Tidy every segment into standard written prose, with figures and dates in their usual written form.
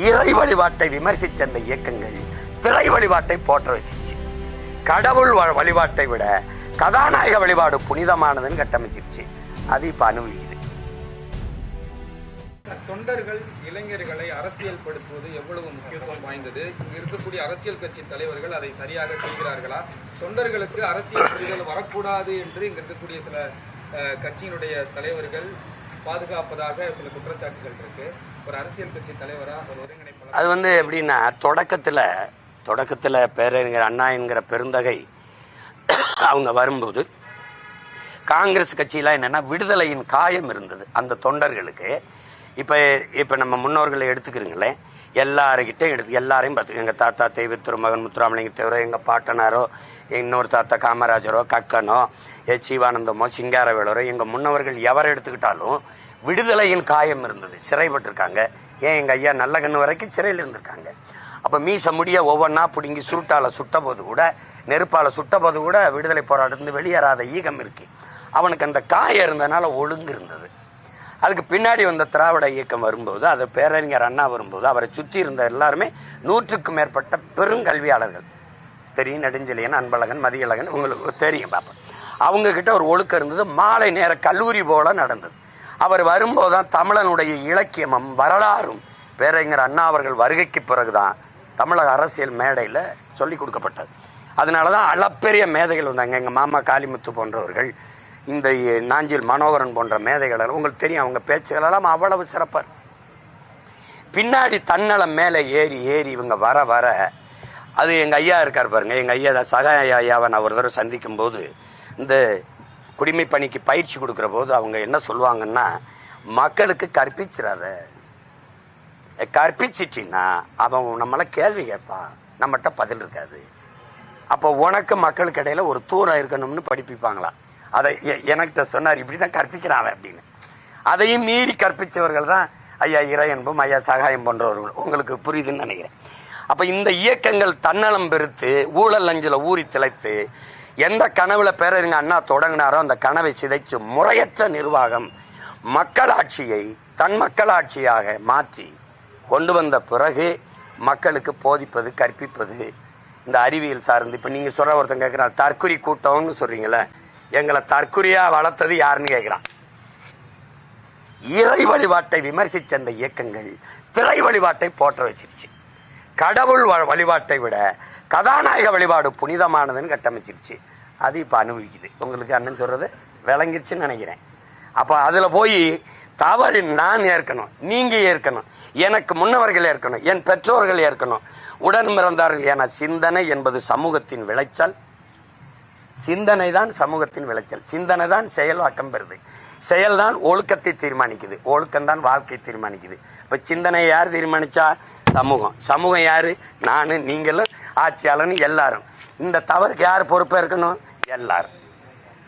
இறை வழிபாட்டை விமர்சித்த அந்த இயக்கங்கள் திரை வழிபாட்டை போற்ற வச்சிருச்சு. கடவுள் வழிபாட்டை விட கதாநாயக வழிபாடு புனிதமானதுன்னு கட்டமைச்சிருச்சு. அது இப்ப அனுபவிக்குது. தொண்டர்கள் இளைஞர்களை அரசியல் படுத்துவது எவ்வளவு முக்கியத்துவம் வாய்ந்தது? இங்கு இருக்கக்கூடிய அரசியல் கட்சி தலைவர்கள் அதை சரியாக செய்கிறார்களா? தொண்டர்களுக்கு அரசியல் புரிதல் வரக்கூடாது என்று இங்கு இருக்கக்கூடிய சில கட்சியினுடைய தலைவர்கள் பாதுகாப்பதாக சில குற்றச்சாட்டுகள் இருக்கு. ஒரு அரசியல் கட்சி தலைவரா ஒரு ஒருங்கிணைப்பாளர் அது எப்படின்னா தொடக்கத்துல பேரறிஞர் அண்ணா என்கிற பெருந்தகை அவங்க வரும்போது காங்கிரஸ் கட்சியில என்னன்னா விடுதலையின் காயம் இருந்தது அந்த தொண்டர்களுக்கு. இப்ப நம்ம முன்னோர்களை எடுத்துக்கிறீங்களேன், எல்லாரையும் பார்த்து எங்க தாத்தா தெய்வ திருமகன் முத்துராமலிங்க தேவரோ, எங்க பாட்டனாரோ, இன்னொரு தாத்தா காமராஜரோ, கக்கனோ, சிவானந்தமோ, சிங்காரவேலரோ, எங்க முன்னவர்கள் எவரை எடுத்துக்கிட்டாலும் விடுதலையின் காயம் இருந்தது. சிறைப்பட்டிருக்காங்க. ஏன் எங்க ஐயா நல்லகண்ணு வரைக்கும் சிறையில் இருந்திருக்காங்க. அப்ப மீச முடிய ஒவ்வொன்னா பிடுங்கி சுருட்டால சுட்ட போது கூட, நெருப்பால சுட்ட போது கூட விடுதலை போராட்டத்திலிருந்து வெளியேறாத ஈகம் இருக்கு. அவனுக்கு அந்த காயம் இருந்ததுனால ஒழுங்கு இருந்தது. அதுக்கு பின்னாடி வந்த திராவிட இயக்கம் வரும்போது, அது பேரறிஞர் அண்ணா வரும்போது, அவரை சுற்றி இருந்த எல்லாருமே 100க்கும் மேற்பட்ட பெருங்கல்வியாளர்கள் தெரியும். நெடுஞ்செழியன், அன்பழகன், மதியழகன், உங்களுக்கு தெரியும். பாப்பா அவங்க கிட்ட ஒரு ஒழுக்கம் இருந்தது. மாலை நேர கல்லூரி போல நடந்தது. அவர் வரும்போதுதான் தமிழனுடைய இலக்கியமும் வரலாறும் பேரறிஞர் அண்ணா அவர்கள் வருகைக்கு பிறகுதான் தமிழக அரசியல் மேடையில சொல்லிக் கொடுக்கப்பட்டது. அதனாலதான் அளப்பெரிய மேதைகள் வந்தாங்க. எங்க மாமா காளிமுத்து போன்றவர்கள், இந்த நாஞ்சில் மனோகரன் போன்ற மேதைகள், உங்களுக்கு தெரியும். அவங்க பேச்சுகள் எல்லாம் அவ்வளவு சிறப்பார். பின்னாடி தன்னலம் மேல ஏறி இவங்க வர வர, அது எங்க ஐயா இருக்கார் பாருங்க, எங்க ஐயா சகாய ஐயாவை நான் ஒரு தடவை சந்திக்கும் போது, இந்த குடிமை பணிக்கு பயிற்சி கொடுக்கிற போது அவங்க என்ன சொல்லுவாங்கன்னா, மக்களுக்கு கற்பிச்சிட்டின்னா அவன் நம்மள கேள்வி கேட்பான், நம்மகிட்ட பதில் இருக்காது. அப்போ உனக்கு மக்களுக்கு இடையில ஒரு தூரம் இருக்கணும்னு படிப்பிப்பாங்களா. அதை எனக்கிட்ட சொன்னார், இப்படிதான் கற்பிக்கிறான் அப்படின்னு. அதையும் மீறி கற்பிச்சவர்கள் தான் ஐயா இறையன்பும் ஐயா சகாயம் போன்றவர்கள். உங்களுக்கு புரியுதுன்னு நினைக்கிறேன். அப்ப இந்த இயக்கங்கள் தன்னலம் பெருத்து ஊழல் லஞ்சில ஊறி திளைத்து எந்த கனவுல பேரறிஞர் அண்ணா தொடங்கினாரோ அந்த கனவை சிதைச்சு முறையற்ற நிர்வாகம் மக்களாட்சியை தன் மக்களாட்சியாக மாற்றி கொண்டு வந்த பிறகு மக்களுக்கு போதிப்பது, கற்பிப்பது, இந்த அறிவியல் சார்ந்து. இப்ப நீங்க சொல்ற ஒருத்தன் கேட்கிறான், தற்குறி கூட்டம்னு சொல்றீங்களே, எங்களை தற்குறியா வளர்த்தது யாருன்னு கேட்கிறான். இறை வழிபாட்டை விமர்சித்த அந்த இயக்கங்கள் திரை வழிபாட்டை போற்ற வச்சிருச்சு. கடவுள் வழிபாட்டை விட கதாநாயக வழிபாடு புனிதமானதுன்னு கட்டமைச்சிருச்சு. அது இப்ப அனுபவிக்குது. உங்களுக்கு அண்ணன் சொல்றது விளங்கிருச்சுன்னு நினைக்கிறேன். அப்ப அதுல போய் தவறு நான் ஏற்கணும், நீங்க ஏற்கணும், எனக்கு முன்னவர்கள் ஏற்கணும், என் பெற்றோர்கள் ஏற்கணும், உடன் பிறந்தார்கள். என சிந்தனை என்பது சமூகத்தின் விளைச்சல். சிந்தனை தான் சமூகத்தின் விளைச்சல். சிந்தனை தான் செயல்வாக்கம் பெறுது. செயல்தான் ஒழுக்கத்தை தீர்மானிக்குது. ஒழுக்கம் தான் வாழ்க்கை தீர்மானிக்குது. இப்ப சிந்தனையை யார் தீர்மானிச்சா? சமூகம். சமூகம் யாரு? நானு, நீங்களும், ஆட்சியாளன், எல்லாரும். இந்த தவறுக்கு யார் பொறுப்பா இருக்கணும்? எல்லாரும்.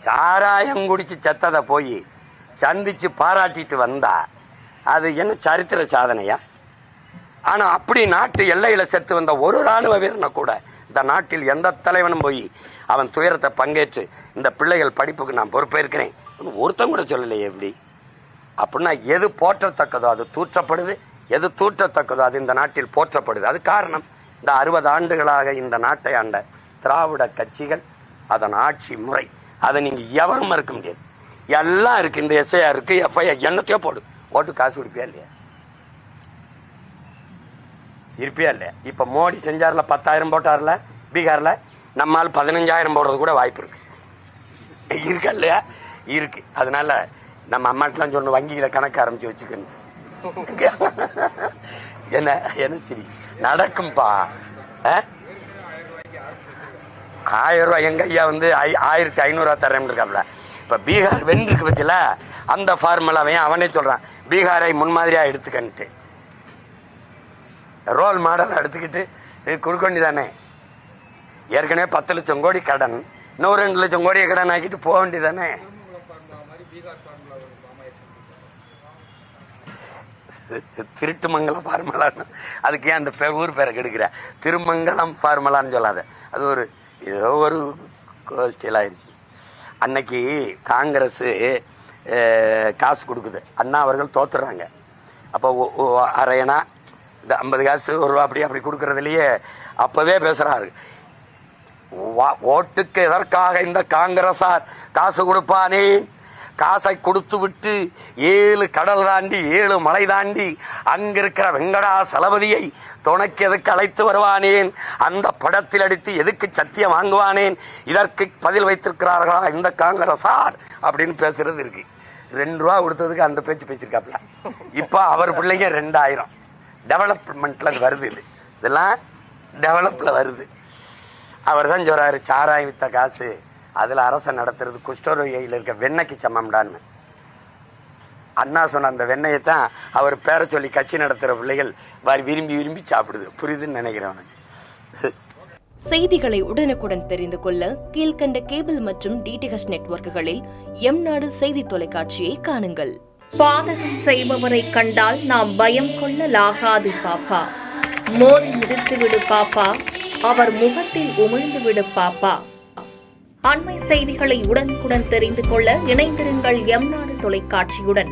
சாராயம் குடிச்சு செத்ததை போய் சந்திச்சு பாராட்டிட்டு வந்தா அது என்ன சரித்திர சாதனையா? ஆனா அப்படி நாட்டு எல்லையில செத்து வந்த ஒரு ராணுவ வீரனை கூட இந்த நாட்டில் எந்த தலைவனும் போய் அவன் துயரத்தை பங்கேற்று இந்த பிள்ளைகள் படிப்புக்கு நான் பொறுப்பேற்கிறேன் ஒருத்தன் கூட சொல்லலையே. எப்படி அப்படின்னா எது போற்றத்தக்கதோ அது தூற்றப்படுது, எது தூற்றத்தக்கதோ அது இந்த நாட்டில் போற்றப்படுது. அது காரணம் இந்த 60 ஆண்டுகளாக இந்த நாட்டை ஆண்ட திராவிட கட்சிகள், அதன் ஆட்சி முறை. அதை நீங்க எவரும் மறுக்க முடியாது. எல்லாம் இருக்கு. இந்த எஸ்ஐஆர் இருக்கு, எஃப்ஐஆர், என்னத்தையோ போடு. ஓட்டு காசு கொடுப்பியா இல்லையா? இருப்பியா இல்லையா? இப்ப மோடி செஞ்சார்ல 10,000 போட்டார்ல பீகார்ல, நம்மால் 15,000 போடுறது கூட வாய்ப்பு இருக்கு. இருக்கா இல்லையா? இருக்கு. அதனால நம்ம அம்மாட்டெல்லாம் சொன்ன வங்கியில கணக்கு ஆரம்பிச்சு வச்சுக்கணும். என்ன தெரியும் நடக்கும்பா. 1000 ரூபாய் எங்க ஐயா 1500 தரேன் இருக்காப்ல. இப்ப பீகார் வென்றிருக்கு பத்தியில அந்த ஃபார்முலாவையும் அவனே சொல்றான், பீகாரை முன்மாதிரியா எடுத்துக்கிட்டு ரோல் மாடல் எடுத்துக்கிட்டு கொடுக்க வேண்டியதானே. ஏற்கனவே 10 லட்சம் கோடி கடன், இன்னும் 2 லட்சம் கோடியை கடன் ஆக்கிட்டு போக வேண்டியதானே. திருட்டுமங்கலம் ஃபார்முலான்னு அதுக்கு ஏன் அந்த ஊர் பேரை கெடுக்கிற? திருமங்கலம் ஃபார்முலான்னு சொல்லாத. அது ஒரு ஏதோ ஒரு கோஷ்டியில் ஆயிடுச்சு. அன்னைக்கு காங்கிரஸ் காசு கொடுக்குது, அண்ணா அவர்கள் தோத்துறாங்க. அப்போ அரையனா இந்த 50 காசு ₹1 அப்படி கொடுக்கறதுலயே அப்பவே பேசுறாரு. ஓட்டுக்கு எதற்காக இந்த காங்கிரசார் காசு கொடுப்பானேன்? காசை கொடுத்து விட்டு 7 கடல் தாண்டி 7 மலை தாண்டி அங்கிருக்கிற வெங்கடாசலபதியை துணைக்கு எதுக்கு அழைத்து வருவானேன்? அந்த படத்தில் அடித்து எதுக்கு சத்தியம் வாங்குவானேன்? இதற்கு பதில் வைத்திருக்கிறார்களா இந்த காங்கிரசார் அப்படின்னு பேசுறது இருக்கு. ₹2 கொடுத்ததுக்கு அந்த பேச்சு பேசிருக்காப்ல. இப்ப அவர் பிள்ளைங்க 2000 டெவலப்மெண்ட்ல வருது. இதெல்லாம் டெவலப்ல வருது. அவர் தான் சொல்றாரு, சாராயம் வித்த காசு அதுல அரச நடத்துறது குஷ்டரோகியில் இருக்க வெண்ணெய்க்கு சமம்டான்னு. அண்ணா சொன்ன அந்த வெண்ணெயத்தான் அவர் பேர சொல்லி கட்சி நடத்துற பிள்ளைகள் விரும்பி விரும்பி சாப்பிடுது. புரியுதுன்னு நினைக்கிறேன். செய்திகளை உடனுக்குடன் தெரிந்து கொள்ள கீழ்கண்ட கேபிள் மற்றும் DTH நெட்வொர்க்குகளில் எம்நாடு செய்தி தொலைக்காட்சியை காணுங்கள். பாதகம் செய்பவரை கண்டால் நாம் பயம் கொள்ளலாகாது பாப்பா. மோதி மிதித்து விடு பாப்பா, அவர் முகத்தில் உமிழ்ந்து விடு பாப்பா. அண்மை செய்திகளை உடனுக்குடன் தெரிந்து கொள்ள இணைந்திருங்கள் எம்நாடு தொலைக்காட்சியுடன்.